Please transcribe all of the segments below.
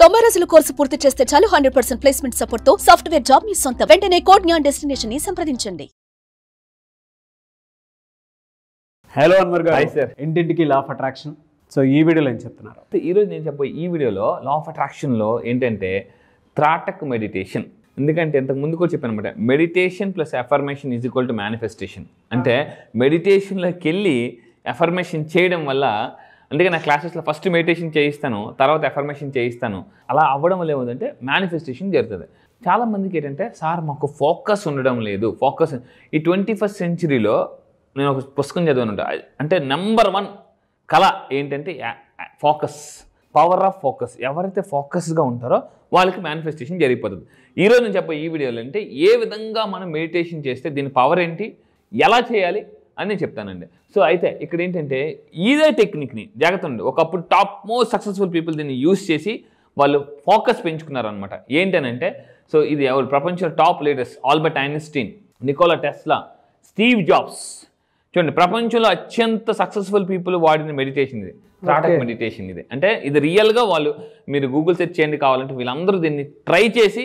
90 రోజుల కోర్సు పూర్తి చేస్తే చాలు 100% ప్లేస్మెంట్ సపోర్ట్ తో సాఫ్ట్వేర్ జాబ్ మీ సొంతం. వెంటనే కోడ్ జ్ఞాన్ డెస్టినేషన్ ని సంప్రదించండి. హలో అన్వర్ గారు. Hi sir. ఇంటింటికి లా ఆఫ్ అట్రాక్షన్. సో ఈ వీడియోలో ఏం చెప్తున్నారు? ఈరోజు నేను చెప్పబోయే ఈ వీడియోలో లా ఆఫ్ అట్రాక్షన్లో ఏంటంటే త్రాటక్ మెడిటేషన్. ఎందుకంటే ఇంతకు ముందు కూడా చెప్పాను అనమాట, meditation plus affirmation is equal to manifestation. అంటే మెడిటేషన్లోకి వెళ్ళి అఫర్మేషన్ చేయడం వల్ల, అందుకే నా క్లాసెస్లో ఫస్ట్ మెడిటేషన్ చేయిస్తాను, తర్వాత అఫర్మేషన్ చేయిస్తాను. అలా అవ్వడం వల్ల ఏముందంటే మేనిఫెస్టేషన్ జరుగుతుంది. చాలామందికి ఏంటంటే, సార్ మాకు ఫోకస్ ఉండడం లేదు. ఫోకస్ ఈ 21st centuryలో నేను ఒక పుస్తకం చదివాను, అంటే నెంబర్ 1 కళ ఏంటంటే ఫోకస్, పవర్ ఆఫ్ ఫోకస్. ఎవరైతే ఫోకస్గా ఉంటారో వాళ్ళకి మేనిఫెస్టేషన్ జరిగిపోతుంది. ఈరోజు నేను చెప్పే ఈ వీడియోలో అంటే ఏ విధంగా మనం మెడిటేషన్ చేస్తే దీని పవర్ ఏంటి, ఎలా చేయాలి అని నేను చెప్తానండి. సో అయితే ఇక్కడ ఏంటంటే ఇదే టెక్నిక్ని జాగ్రత్త ఉండి, ఒకప్పుడు టాప్ మోస్ట్ సక్సెస్ఫుల్ పీపుల్ దీన్ని యూస్ చేసి వాళ్ళు ఫోకస్ పెంచుకున్నారనమాట. ఏంటనంటే, సో ఇది ఎవరు ప్రపంచంలో top leaders, Albert Einstein, Nicola Tesla, Steve jobs. చూడండి, ప్రపంచంలో అత్యంత సక్సెస్ఫుల్ పీపుల్ వాడిన మెడిటేషన్ ఇది, త్రాటక్ మెడిటేషన్ ఇది. అంటే ఇది రియల్గా వాళ్ళు, మీరు గూగుల్ సెర్చ్ చేయండి కావాలంటే, వీళ్ళందరూ దీన్ని ట్రై చేసి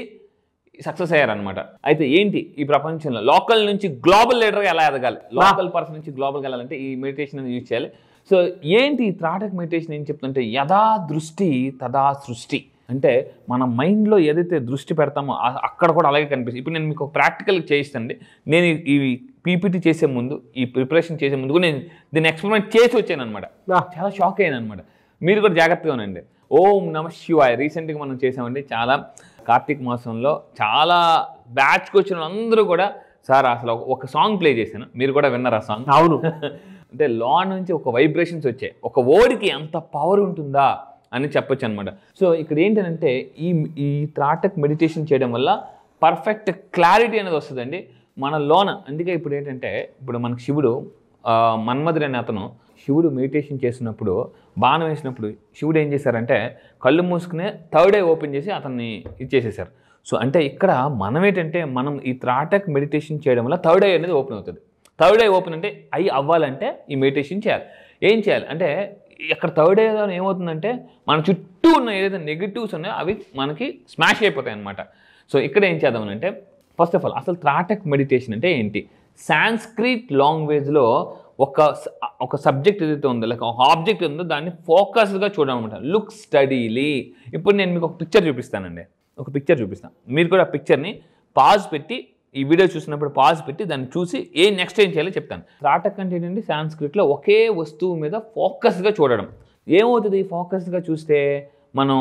సక్సెస్ అయ్యారనమాట. అయితే ఏంటి ఈ ప్రపంచంలో లోకల్ నుంచి గ్లోబల్ లీడర్గా ఎలా ఎదగాలి, లోకల్ పర్సన్ నుంచి గ్లోబల్గా వెళ్ళాలంటే ఈ మెడిటేషన్ అనేది యూజ్ చేయాలి. సో ఏంటి ఈ త్రాటక్ మెడిటేషన్ ఏం చెప్తుంటే, యథా దృష్టి తదా సృష్టి. అంటే మన మైండ్లో ఏదైతే దృష్టి పెడతామో అక్కడ కూడా అలాగే కనిపిస్తుంది. ఇప్పుడు నేను మీకు ప్రాక్టికల్ చేయిస్తానండి. నేను ఈ పీపీటీ చేసే ముందు, ఈ ప్రిపరేషన్ చేసే ముందు కూడా నేను దీన్ని ఎక్స్పెరిమెంట్ చేసి వచ్చాను అనమాట. చాలా షాక్ అయ్యాను అనమాట. మీరు కూడా జాగ్రత్తగా ఉండండి. ఓం నమః శివాయ రీసెంట్గా మనం చేసామండి. చాలా కార్తీక మాసంలో చాలా బ్యాచ్కి వచ్చిన అందరూ కూడా, సార్ అసలు ఒక సాంగ్ ప్లే చేశాను, మీరు కూడా విన్నారు ఆ సాంగ్. అవును. అంటే లా నుంచి ఒక వైబ్రేషన్స్ వచ్చాయి, ఒక వర్డ్కి ఎంత పవర్ ఉంటుందా అని చెప్పొచ్చు అనమాట. సో ఇక్కడ ఏంటంటే ఈ త్రాటక్ మెడిటేషన్ చేయడం వల్ల పర్ఫెక్ట్ క్లారిటీ అనేది వస్తుందండి మన లోన. అందుకే ఇప్పుడు ఏంటంటే, ఇప్పుడు మనకు శివుడు, మన్మధుడు అనే అతను, శివుడు మెడిటేషన్ చేసినప్పుడు, బాణం వేసినప్పుడు శివుడు ఏం చేశారంటే కళ్ళు మూసుకునే థర్డ్ ఐ ఓపెన్ చేసి అతన్ని ఇచ్చేసేసారు. సో అంటే ఇక్కడ మనం ఏంటంటే, మనం ఈ త్రాటక్ మెడిటేషన్ చేయడం వల్ల థర్డ్ ఐ అనేది ఓపెన్ అవుతుంది. థర్డ్ ఐ ఓపెన్ అంటే ఐ అవ్వాలంటే ఈ మెడిటేషన్ చేయాలి. ఏం చేయాలి అంటే, ఇక్కడ థర్డ్ ఐ ఏమవుతుందంటే మన చుట్టూ ఉన్న ఏదైతే నెగిటివ్స్ ఉన్నాయో అవి మనకి స్మాష్ అయిపోతాయి అనమాట. సో ఇక్కడ ఏం చేద్దామనంటే, ఫస్ట్ ఆఫ్ ఆల్ అసలు త్రాటక్ మెడిటేషన్ అంటే ఏంటి? సాంస్క్రిట్ లాంగ్వేజ్లో ఒక సబ్జెక్ట్ ఏదైతే ఉందో, లైక్ ఒక ఆబ్జెక్ట్ ఉందో దాన్ని ఫోకస్గా చూడాలన్నమాట. Look steadily. ఇప్పుడు నేను మీకు ఒక పిక్చర్ చూపిస్తానండి, ఒక పిక్చర్ చూపిస్తాను. మీరు కూడా ఆ పిక్చర్ని పాజ్ పెట్టి, ఈ వీడియో చూసినప్పుడు పాజ్ పెట్టి దాన్ని చూసి నెక్స్ట్ ఏం చేయాలో చెప్తాను. త్రాటక్ అంటే ఏంటంటే సాంస్క్రిట్లో ఒకే వస్తువు మీద ఫోకస్గా చూడడం. ఏమవుతుంది ఫోకస్గా చూస్తే? మనం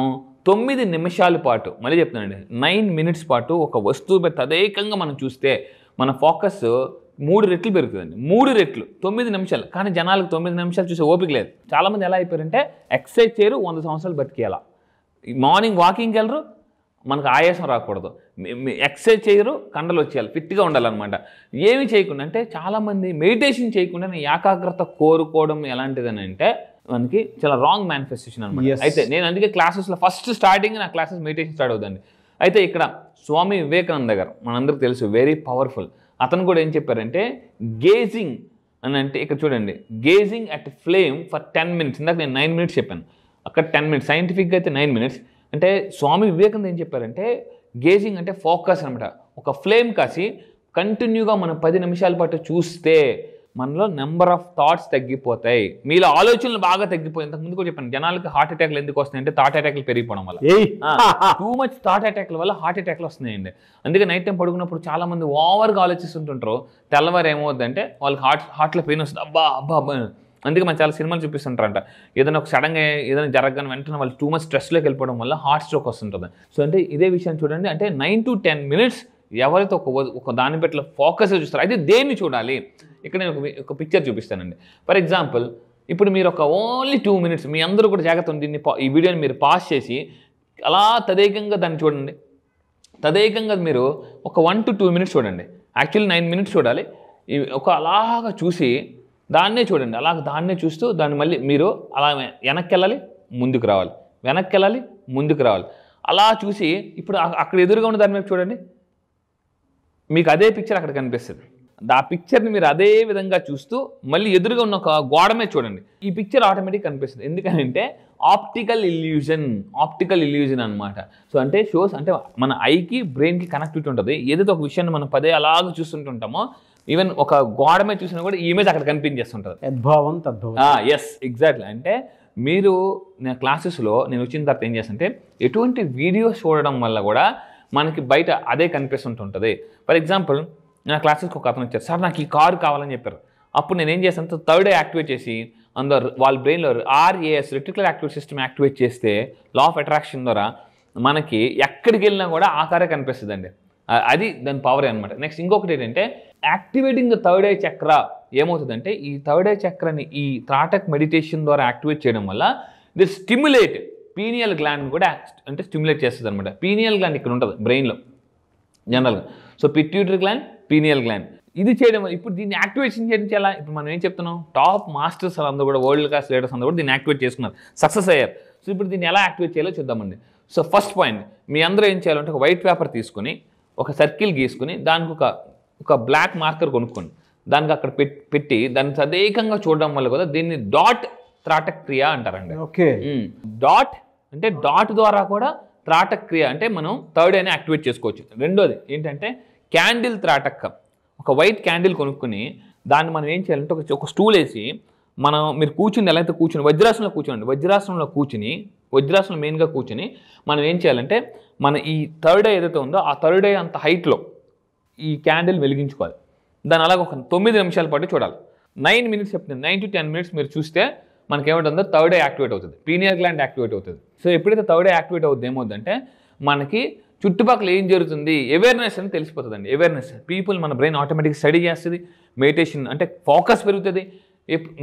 9 నిమిషాల పాటు, మళ్ళీ చెప్తానండి, 9 minutes పాటు ఒక వస్తువు మీద తదేకంగా మనం చూస్తే మన ఫోకస్ 3 రెట్లు పెరుగుతుందండి. 3 రెట్లు 9 నిమిషాలు. కానీ జనాలకు 9 నిమిషాలు చూసే ఓపిక లేదు. చాలామంది ఎలా అయిపోయారంటే, ఎక్సర్సైజ్ చేయరు, 100 సంవత్సరాలు బతికేయాలా. మార్నింగ్ వాకింగ్కి వెళ్ళరు, మనకు ఆయాసం రాకూడదు, ఎక్సర్సైజ్ చేయరు, కండలు వచ్చేయాలి, ఫిట్గా ఉండాలన్నమాట. ఏమి చేయకుండా అంటే, చాలామంది మెడిటేషన్ చేయకుండా ఏకాగ్రత కోరుకోవడం ఎలాంటిదని అంటే మనకి చాలా రాంగ్ మేనిఫెస్టేషన్ అనమాట. అయితే నేను అందుకే క్లాసెస్లో ఫస్ట్ స్టార్టింగ్ నా క్లాసెస్ మెడిటేషన్ స్టార్ట్ అవుతుంది. అయితే ఇక్కడ స్వామి వివేకానంద గారు మనందరికీ తెలుసు, వెరీ పవర్ఫుల్. అతను కూడా ఏం చెప్పారంటే, గేజింగ్ అని అంటే, ఇక్కడ చూడండి, gauging at flame for 10 minutes. ఇందాక నేను 9 minutes చెప్పాను, అక్కడ 10 minutes. సైంటిఫిక్గా అయితే 9 minutes. అంటే స్వామి వివేకానంద ఏం చెప్పారంటే, గేజింగ్ అంటే ఫోకస్ అనమాట. ఒక ఫ్లేమ్ కాసి కంటిన్యూగా మనం 10 నిమిషాల పాటు చూస్తే మనలో నెంబర్ ఆఫ్ థాట్స్ తగ్గిపోతాయి, మీలో ఆలోచనలు బాగా తగ్గిపోయి. ఇంతకు ముందు కూడా చెప్పాను, జనాలకి హార్ట్ అటాక్లు ఎందుకు వస్తున్నాయంటే థాట్ అటాక్లు పెరిగిపోవడం వల్ల. టూ మచ్ థాట్ అటాక్ల వల్ల హార్ట్ అటాక్లు వస్తున్నాయండి. అందుకే నైట్ టైం పడుకున్నప్పుడు చాలా మంది ఓవర్గా ఆలోచిస్తుంటుంటారు. తెల్లవారు ఏమవుద్దంటే వాళ్ళకి హార్ట్లో పెయిన్ వస్తుంది, అబ్బా అబ్బా అబ్బా. అందుకే మనం చాలా సినిమాలు చూపిస్తుంటారంట, ఏదైనా ఒక సడన్గా ఏదైనా జరగని వెంటనే వాళ్ళు టూ మచ్ స్ట్రెస్లోకి వెళ్ళిపోవడం వల్ల హార్ట్ స్ట్రోక్ వస్తుంటుంది. సో అంటే ఇదే విషయం చూడండి, అంటే 9 to 10 minutes ఎవరైతే ఒక దాని పట్ల ఫోకస్గా చూస్తారో, అయితే దేన్ని చూడాలి? ఇక్కడ నేను ఒక పిక్చర్ చూపిస్తానండి. ఫర్ ఎగ్జాంపుల్, ఇప్పుడు మీరు ఒక ఓన్లీ 2 minutes, మీ అందరూ కూడా జాగ్రత్త ఉంది, దీన్ని ఈ వీడియోని మీరు పాస్ చేసి అలా తదేకంగా దాన్ని చూడండి. తదేకంగా మీరు ఒక 1 to 2 minutes చూడండి. యాక్చువల్లీ 9 minutes చూడాలి. ఒక అలాగా చూసి దాన్నే చూడండి, అలా దాన్నే చూస్తూ దాన్ని మళ్ళీ మీరు అలా వెనక్కి వెళ్ళాలి, ముందుకు రావాలి, వెనక్కి వెళ్ళాలి, ముందుకు రావాలి. అలా చూసి ఇప్పుడు అక్కడ ఎదురుగా ఉన్న దాని మీద చూడండి, మీకు అదే పిక్చర్ అక్కడ కనిపిస్తుంది. ఆ పిక్చర్ని మీరు అదే విధంగా చూస్తూ మళ్ళీ ఎదురుగా ఉన్న ఒక గోడ మీద చూడండి. ఈ పిక్చర్ ఆటోమేటిక్ కనిపిస్తుంది. ఎందుకంటే ఆప్టికల్ ఇల్యూజన్ అనమాట. సో అంటే షోస్ అంటే మన ఐకి బ్రెయిన్కి కనెక్టివిటీ ఉంటుంది. ఏదైతే ఒక విషయాన్ని మనం పదే అలాగ చూస్తుంటుంటామో ఈవెన్ ఒక గోడ మీద చూసినా కూడా ఈ ఇమేజ్ అక్కడ కనిపించేస్తుంటుంది. యద్భావం తద్భావం. Yes, exactly. అంటే మీరు నా క్లాసెస్లో నేను వచ్చిన తర్వాత ఏం చేస్తుంటే ఎటువంటి వీడియోస్ చూడడం వల్ల కూడా మనకి బయట అదే కనిపిస్తుంటుంది. ఫర్ ఎగ్జాంపుల్ నా క్లాసెస్కి ఒక అతను వచ్చారు, సార్ నాకు ఈ కారు కావాలని చెప్పారు. అప్పుడు నేను ఏం చేస్తాను, థర్డ్ ఐ యాక్టివేట్ చేసి అందరు వాళ్ళ బ్రెయిన్లో RAS reticular activate system activate చేస్తే లా ఆఫ్ అట్రాక్షన్ ద్వారా మనకి ఎక్కడికి వెళ్ళినా కూడా ఆ కారే కనిపిస్తుంది అండి. అది దాని పవర్ అనమాట. నెక్స్ట్ ఇంకొకటి ఏంటంటే యాక్టివేటింగ్ ద థర్డ్ ఐ చక్ర ఏమవుతుందంటే ఈ థర్డ్ ఐ చక్రని ఈ త్రాటక్ మెడిటేషన్ ద్వారా యాక్టివేట్ చేయడం వల్ల ఇది స్టిమ్యులేట్ పీనియల్ గ్లాండ్ కూడా అంటే స్టిమ్యులేట్ చేస్తుంది అనమాట. పీనియల్ గ్లాండ్ ఇక్కడ ఉంటుంది బ్రెయిన్లో జనరల్గా. So pituitary gland, pineal gland ఇది చేయడం వల్ల ఇప్పుడు దీన్ని యాక్టివేషన్ చేయడం చాలా ఇప్పుడు మనం ఏం చెప్తున్నాం, టాప్ మాస్టర్స్ అందరూ కూడా వరల్డ్ క్లాస్ లీడర్స్ అందరూ కూడా దీన్ని యాక్టివేట్ చేసుకున్నారు, సక్సెస్ అయ్యారు. సో ఇప్పుడు దీన్ని ఎలా యాక్టివేట్ చేయాలో చూద్దామండి. సో ఫస్ట్ పాయింట్, మీ అందరూ ఏం చేయాలంటే ఒక వైట్ పేపర్ తీసుకుని ఒక సర్కిల్ గీసుకుని దానికి ఒక బ్లాక్ మార్కర్ కొనుక్కోండి. దానికి అక్కడ పెట్టి దాన్ని తదేకంగా చూడడం వల్ల కూడా దీన్ని డాట్ త్రాటక్ క్రియ అంటారండి. ఓకే, డాట్ అంటే డాట్ ద్వారా కూడా త్రాటక్ క్రియ అంటే మనం థర్డ్ ఐని యాక్టివేట్ చేసుకోవచ్చు. రెండోది ఏంటంటే క్యాండిల్ త్రాటక్. ఒక వైట్ క్యాండిల్ కొనుక్కొని దాన్ని మనం ఏం చేయాలంటే ఒక స్టూల్ వేసి మీరు కూర్చుని ఎలా అయితే కూర్చుని వజ్రాసనంలో కూర్చోండి. వజ్రాసనం మెయిన్గా కూర్చుని మనం ఏం చేయాలంటే మన ఈ థర్డ్ ఐ ఏదైతే ఉందో ఆ థర్డ్ ఐ అంత హైట్లో ఈ క్యాండిల్ వెలిగించుకోవాలి. దాన్ని అలాగ ఒక 9 నిమిషాల పాటు చూడాలి. 9 మినిట్స్ చెప్తుంది, 9 to 10 మినిట్స్ మీరు చూస్తే మనకి ఏమిటందో థర్డ్ ఐ యాక్టివేట్ అవుతుంది, పీనియల్ గ్లాండ్ యాక్టివేట్ అవుతుంది. సో ఎప్పుడైతే థర్డ్ ఐ యాక్టివేట్ అవుతుంది ఏమవుతుందంటే మనకి చుట్టుపక్కల ఏం జరుగుతుంది అవేర్నెస్ అని తెలిసిపోతుందండి. అవేర్నెస్ పీపుల్ మన బ్రెయిన్ ఆటోమేటిక్ స్టడీ చేస్తుంది. మెడిటేషన్ అంటే ఫోకస్ పెరుగుతుంది.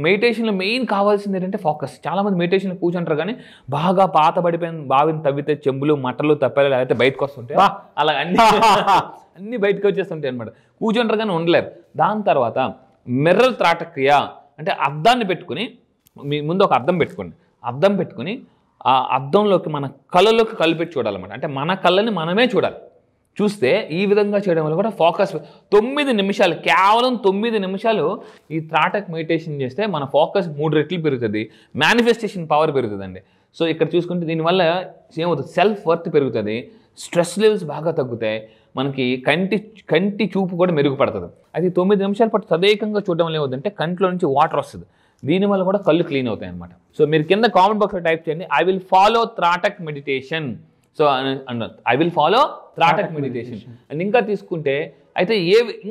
మెడిటేషన్లో మెయిన్ కావాల్సింది ఏంటంటే ఫోకస్. చాలామంది మెడిటేషన్లో కూర్చుంటారు కానీ బాగా పాత పడిపోయిన బావిని తవ్వితే చెంబులు మట్టలు తప్పాలు అయితే బయటకు వస్తుంటాయి, అలా అన్నీ బయటకు వచ్చేస్తుంటాయి అనమాట. కూర్చుంటారు కానీ ఉండలేరు. దాని తర్వాత మిర్రర్ త్రాటక్ క్రియ అంటే అద్దాన్ని పెట్టుకుని మీ ముందు ఒక అద్దం పెట్టుకోండి. అద్దం పెట్టుకుని ఆ అద్దంలోకి మన కళ్ళలోకి కలిపెట్టి చూడాలన్నమాట. అంటే మన కళ్ళని మనమే చూడాలి. చూస్తే ఈ విధంగా చేయడం వల్ల కూడా ఫోకస్ 9 నిమిషాలు, కేవలం 9 నిమిషాలు ఈ త్రాటక్ మెడిటేషన్ చేస్తే మన ఫోకస్ 3 రెట్లు పెరుగుతుంది, మేనిఫెస్టేషన్ పవర్ పెరుగుతుందండి. సో ఇక్కడ చూసుకుంటే దీనివల్ల ఏమవుతుంది, సెల్ఫ్ వర్త్ పెరుగుతుంది, స్ట్రెస్ లెవెల్స్ బాగా తగ్గుతాయి, మనకి కంటి చూపు కూడా మెరుగుపడుతుంది. అది 9 నిమిషాల పాటు తదేకంగా చూడడం వల్ల ఏమవుతుందంటే కంట్లో నుంచి వాటర్ వస్తుంది. దీనివల్ల కూడా కళ్ళు క్లీన్ అవుతాయి అనమాట. సో మీరు కింద కామెంట్ బాక్స్లో టైప్ చేయండి, I will follow Tratak meditation. So I will follow Tratak meditation. And ఇంకా తీసుకుంటే అయితే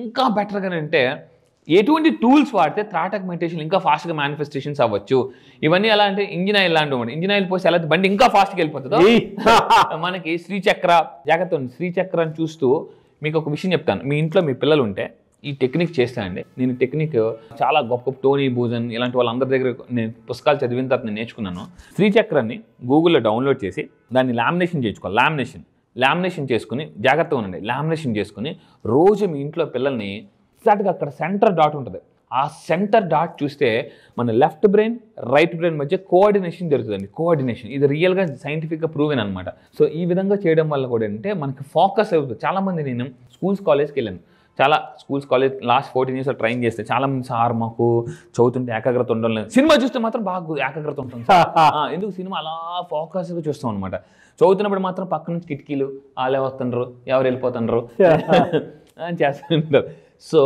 ఇంకా బెటర్గా అంటే ఎటువంటి టూల్స్ వాడితే త్రాటక్ మెడిటేషన్ ఇంకా ఫాస్ట్గా మేనిఫెస్టేషన్స్ అవ్వచ్చు. ఇవన్నీ ఎలా అంటే ఇంజిన్ ఆయిల్ లాంటి ఇంజిన్ ఆయిల్ పోసి ఎలా బండి ఇంకా ఫాస్ట్గా వెళ్ళిపోతుందో మనకి శ్రీచక్ర జాగ్రత్త ఉంది. శ్రీచక్రాన్ని చూస్తూ మీకు ఒక విషయం చెప్తాను. మీ ఇంట్లో మీ పిల్లలు ఉంటే ఈ టెక్నిక్ చేస్తానండి. నేను టెక్నిక్ చాలా గొప్ప టోనీ బూజన్ ఇలాంటి వాళ్ళందరి దగ్గర నేను పుస్తకాలు చదివిన తర్వాత నేను నేర్చుకున్నాను. శ్రీచక్రాన్ని గూగుల్లో డౌన్లోడ్ చేసి దాన్ని లామినేషన్ చేసుకోవాలి. లామినేషన్ చేసుకుని జాగ్రత్తగా ఉండండి. లామినేషన్ చేసుకుని రోజు మీ ఇంట్లో పిల్లల్ని ఎగ్జాక్ట్గా అక్కడ సెంటర్ డాట్ ఉంటుంది. ఆ సెంటర్ డాట్ చూస్తే మన లెఫ్ట్ బ్రెయిన్ రైట్ బ్రెయిన్ మధ్య కోఆర్డినేషన్ జరుగుతుందండి. కోఆర్డినేషన్ ఇది రియల్గా సైంటిఫిక్గా ప్రూవెన్ అనమాట. సో ఈ విధంగా చేయడం వల్ల కూడా ఏంటంటే మనకి ఫోకస్ అవుతుంది. చాలామంది నేను కాలేజ్కి వెళ్ళాను. చాలా కాలేజ్ లాస్ట్ 14 years ట్రైన్ చేస్తే చాలామంది సార్ మాకు చదువుతుంటే ఏకాగ్రత ఉండడం లేదు, సినిమా చూస్తే మాత్రం బాగా ఏకాగ్రత ఉంటుంది. ఎందుకు సినిమా అలా ఫోకస్గా చూస్తాం అనమాట. చదువుతున్నప్పుడు మాత్రం పక్క నుంచి కిటికీలు వాళ్ళే వస్తుండ్రు, ఎవరు వెళ్ళిపోతుండ్రు అని చేస్తుంటారు. సో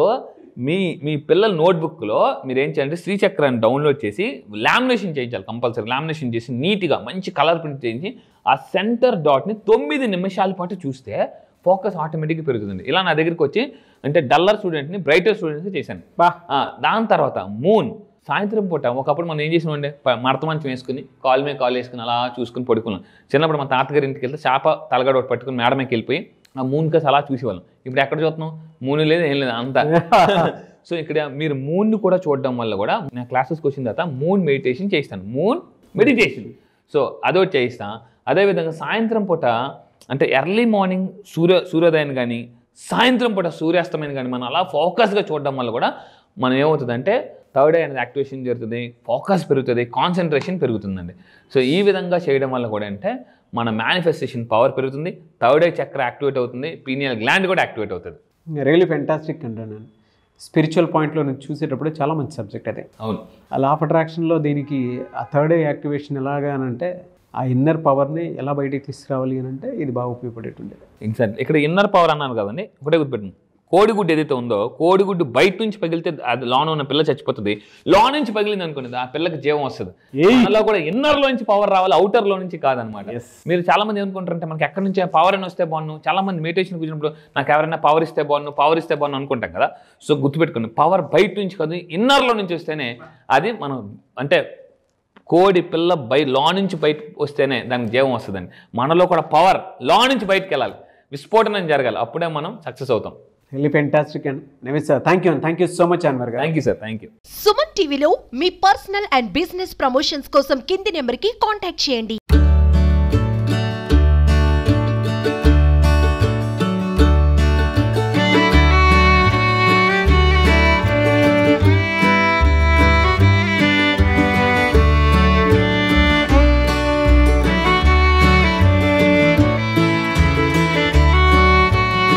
మీ పిల్లల నోట్బుక్లో మీరు ఏం చేయాలంటే శ్రీచక్రాన్ని డౌన్లోడ్ చేసి లామినేషన్ చేయించాలి. కంపల్సరీ లామినేషన్ చేసి నీట్గా మంచి కలర్ ప్రింట్ చేయించి ఆ సెంటర్ డాట్ని 9 నిమిషాల పాటు చూస్తే ఫోకస్ ఆటోమేటిక్గా పెరుగుతుంది. ఇలా నా దగ్గరికి వచ్చి అంటే డల్లర్ స్టూడెంట్ని బ్రైటర్ స్టూడెంట్స్ని చేశాను. దాని తర్వాత మూన్ సాయంత్రం పూట ఒకప్పుడు మనం ఏం చేసినామంటే మడత మంచం వేసుకుని కాల్ మీద కాల్ వేసుకుని అలా చూసుకుని పడుకున్నాం. చిన్నప్పుడు మా తాతగారి ఇంటికి వెళ్తే చేప తలగడ ఒకటి పట్టుకుని మేడ మీదకి వెళ్ళిపోయి ఆ మూన్ కేసు అలా చూసేవాళ్ళం. ఇప్పుడు ఎక్కడ చూస్తున్నాం, మూన్ లేదు ఏం లేదు అంతా. సో ఇక్కడ మీరు మూన్ని కూడా చూడడం వల్ల కూడా నా క్లాసెస్కి వచ్చిన తర్వాత మూన్ మెడిటేషన్ చేయిస్తాను. మూన్ మెడిటేషన్ సో అదొకటి చేయిస్తాను. అదేవిధంగా సాయంత్రం పూట అంటే ఎర్లీ మార్నింగ్ సూర్యోదయాన్ని కానీ సాయంత్రం పూట సూర్యాస్తమయం కానీ మనం అలా ఫోకస్గా చూడడం వల్ల కూడా మనం ఏమవుతుందంటే థర్డ్ ఐ అనేది యాక్టివేషన్ జరుగుతుంది, ఫోకస్ పెరుగుతుంది, కాన్సన్ట్రేషన్ పెరుగుతుందండి. సో ఈ విధంగా చేయడం వల్ల కూడా అంటే మన మేనిఫెస్టేషన్ పవర్ పెరుగుతుంది, థర్డ్ ఐ చక్ర యాక్టివేట్ అవుతుంది, పీనియల్ గ్లాండ్ కూడా యాక్టివేట్ అవుతుంది. రియల్లీ ఫెంటాస్టిక్ అంటాను నేను. స్పిరిచువల్ పాయింట్లో నుంచి చూసేటప్పుడు చాలా మంచి సబ్జెక్ట్ అది. అవును. ఆ లా ఆఫ్ అట్రాక్షన్లో దీనికి ఆ థర్డ్ ఐ యాక్టివేషన్ ఎలాగా అని అంటే ఆ ఇన్నర్ పవర్ని ఎలా బయటికి తీసుకురావాలి అని అంటే ఇది బాగా ఉపయోగపడేటుండేది. ఎగ్జాక్ట్లీ. ఇక్కడ ఇన్నర్ పవర్ అన్నాను కదండి, ఒకటే గుర్తుపెట్టింది. కోడిగుడ్డు ఏదైతే ఉందో, కోడిగుడ్డు బయట నుంచి పగిలితే అది లోన ఉన్న పిల్ల చచ్చిపోతుంది. లో నుంచి పగిలింది అనుకోండి, ఆ పిల్లకి జీవం వస్తుంది. అలా కూడా ఇన్నర్లో నుంచి పవర్ రావాలి, అవుటర్లో నుంచి కాదనమాట. మీరు చాలా మంది ఏమనుకుంటారంటే మనకి ఎక్కడి నుంచి పవర్ అని వస్తే బాగున్నాను. చాలా మంది మెడిటేషన్ కూర్చున్నప్పుడు నాకు ఎవరైనా పవర్ ఇస్తే బాగున్నాను అనుకుంటాం కదా. సో గుర్తుపెట్టుకోండి, పవర్ బయట నుంచి కాదు, ఇన్నర్లో నుంచి వస్తేనే అది మనం అంటే కోడి పిల్ల లో నుంచి బయట వస్తేనే దానికి జీవం వస్తుందండి. మనలో కూడా పవర్ లో నుంచి బయటకు వెళ్ళాలి, విస్ఫోటనం జరగాలి, అప్పుడే మనం సక్సెస్ అవుతాం. Really fantastic and namaste sir. Thank you so much Anwar garu. Thank you sir. Thank you. Suman టీవీలో మీ పర్సనల్ అండ్ బిజినెస్ ప్రమోషన్స్ కోసం కింది నెంబర్కి కాంటాక్ట్ చేయండి.